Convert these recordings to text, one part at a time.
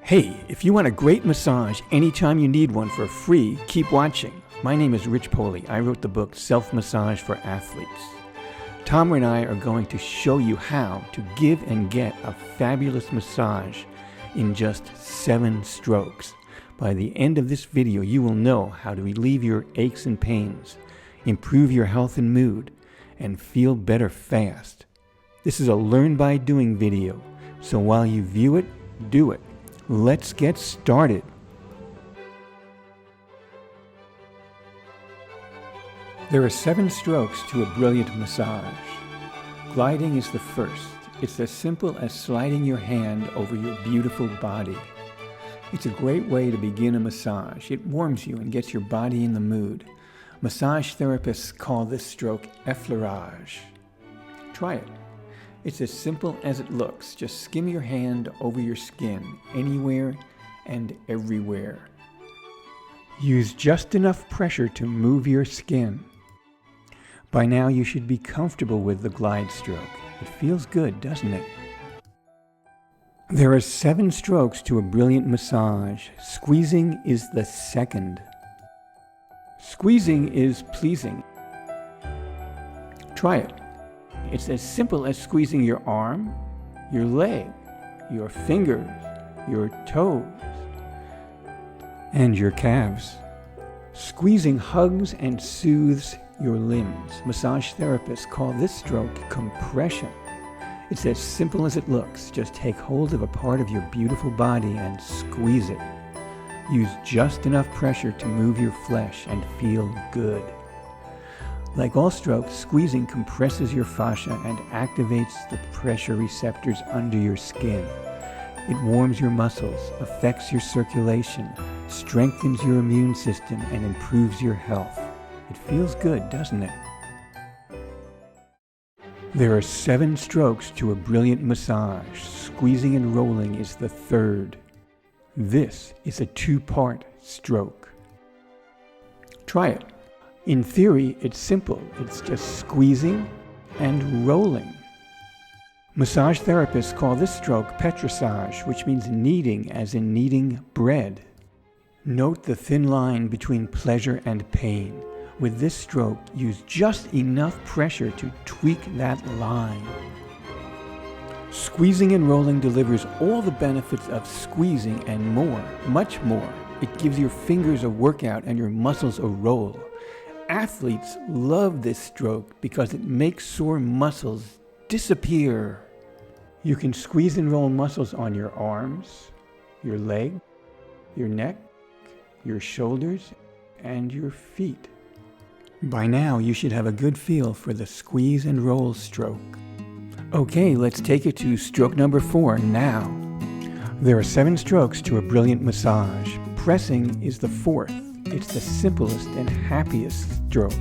Hey, if you want a great massage anytime you need one for free, keep watching. My name is Rich Poley. I wrote the book Self-Massage for Athletes. Tom and I are going to show you how to give and get a fabulous massage in just 7 strokes. By the end of this video, you will know how to relieve your aches and pains, improve your health and mood, and feel better fast. This is a learn by doing video, so while you view it, do it. Let's get started. There are 7 strokes to a brilliant massage. Gliding is the first. It's as simple as sliding your hand over your beautiful body. It's a great way to begin a massage. It warms you and gets your body in the mood. Massage therapists call this stroke effleurage. Try it. It's as simple as it looks. Just skim your hand over your skin, anywhere and everywhere. Use just enough pressure to move your skin. By now you should be comfortable with the glide stroke. It feels good, doesn't it? There are 7 strokes to a brilliant massage. Squeezing is the second. Squeezing is pleasing. Try it. It's as simple as squeezing your arm, your leg, your fingers, your toes, and your calves. Squeezing hugs and soothes your limbs. Massage therapists call this stroke compression. It's as simple as it looks. Just take hold of a part of your beautiful body and squeeze it. Use just enough pressure to move your flesh and feel good. Like all strokes, squeezing compresses your fascia and activates the pressure receptors under your skin. It warms your muscles, affects your circulation, strengthens your immune system, and improves your health. It feels good, doesn't it? There are 7 strokes to a brilliant massage. Squeezing and rolling is the third. This is a 2-part stroke. Try it. In theory, it's simple. It's just squeezing and rolling. Massage therapists call this stroke petrissage, which means kneading, as in kneading bread. Note the thin line between pleasure and pain. With this stroke, use just enough pressure to tweak that line. Squeezing and rolling delivers all the benefits of squeezing and more, much more. It gives your fingers a workout and your muscles a roll. Athletes love this stroke because it makes sore muscles disappear. You can squeeze and roll muscles on your arms, your leg, your neck, your shoulders, and your feet. By now, you should have a good feel for the squeeze and roll stroke. Okay, let's take it to stroke number 4 now. There are 7 strokes to a brilliant massage. Pressing is the 4th. It's the simplest and happiest stroke.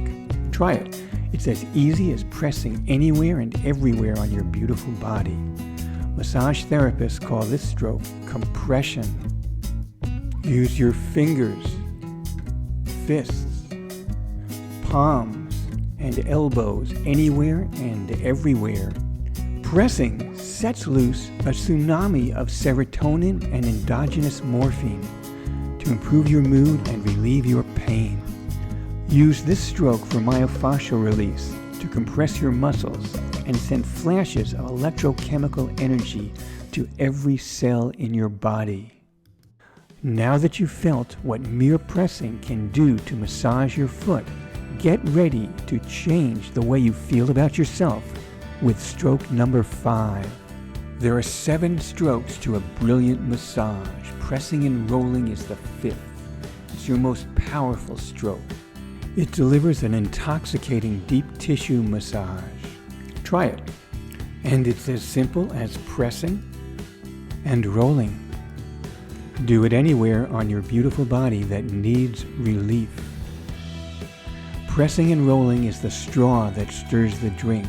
Try it. It's as easy as pressing anywhere and everywhere on your beautiful body. Massage therapists call this stroke compression. Use your fingers, fists, palms, and elbows anywhere and everywhere. Pressing sets loose a tsunami of serotonin and endogenous morphine to improve your mood and relieve your pain. Use this stroke for myofascial release to compress your muscles and send flashes of electrochemical energy to every cell in your body. Now that you've felt what mere pressing can do to massage your foot, get ready to change the way you feel about yourself with stroke number 5. There are 7 strokes to a brilliant massage. Pressing and rolling is the 5th. It's your most powerful stroke. It delivers an intoxicating deep tissue massage. Try it. And it's as simple as pressing and rolling. Do it anywhere on your beautiful body that needs relief. Pressing and rolling is the straw that stirs the drink,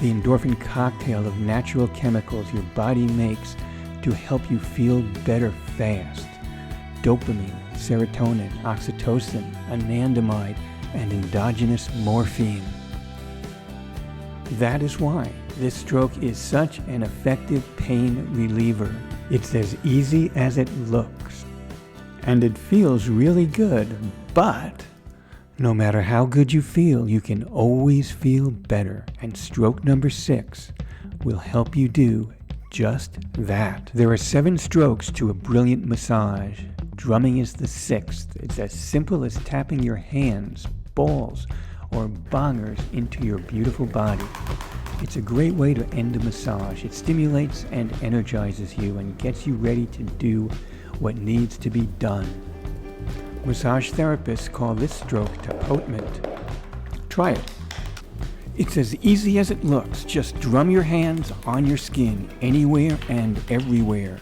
the endorphin cocktail of natural chemicals your body makes to help you feel better fast. Dopamine, serotonin, oxytocin, anandamide, and endogenous morphine. That is why this stroke is such an effective pain reliever. It's as easy as it looks. And it feels really good, but no matter how good you feel, you can always feel better. And stroke number 6 will help you do just that. There are 7 strokes to a brilliant massage. Drumming is the 6th. It's as simple as tapping your hands, balls, or bongers into your beautiful body. It's a great way to end a massage. It stimulates and energizes you and gets you ready to do what needs to be done. Massage therapists call this stroke tapotement. Try it. It's as easy as it looks. Just drum your hands on your skin, anywhere and everywhere.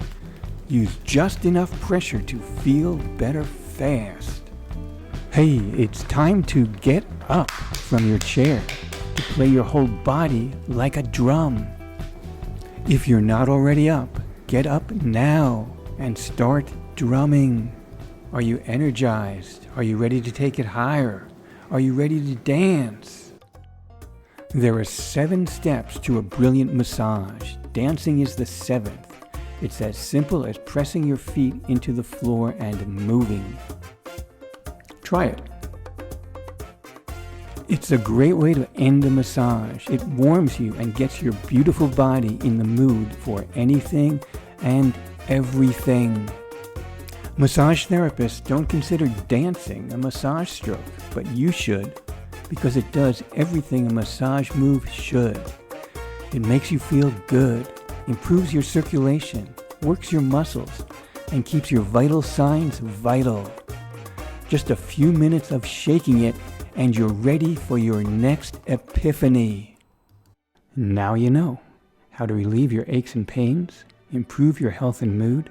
Use just enough pressure to feel better fast. Hey, it's time to get up from your chair to play your whole body like a drum. If you're not already up, get up now and start drumming. Are you energized? Are you ready to take it higher? Are you ready to dance? There are 7 steps to a brilliant massage. Dancing is the 7th. It's as simple as pressing your feet into the floor and moving. Try it. It's a great way to end a massage. It warms you and gets your beautiful body in the mood for anything and everything. Massage therapists don't consider dancing a massage stroke, but you should, because it does everything a massage move should. It makes you feel good, improves your circulation, works your muscles, and keeps your vital signs vital. Just a few minutes of shaking it, and you're ready for your next epiphany. Now you know how to relieve your aches and pains, improve your health and mood,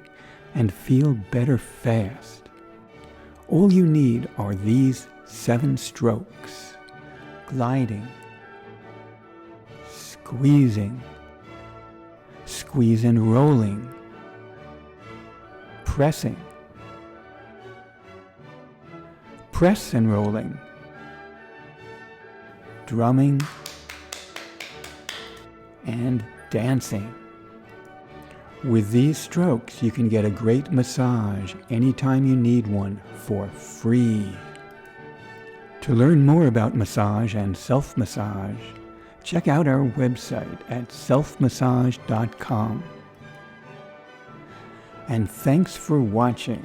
and feel better fast. All you need are these 7 strokes: gliding, squeezing, squeeze and rolling, pressing, press and rolling, drumming, and dancing. With these strokes, you can get a great massage anytime you need one for free. To learn more about massage and self-massage, check out our website at selfmassage.com. And thanks for watching.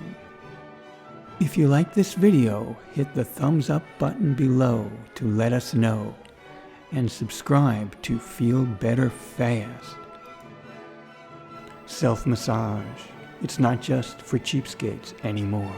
If you like this video, hit the thumbs up button below to let us know, and subscribe to feel better fast. Self-massage. It's not just for cheapskates anymore.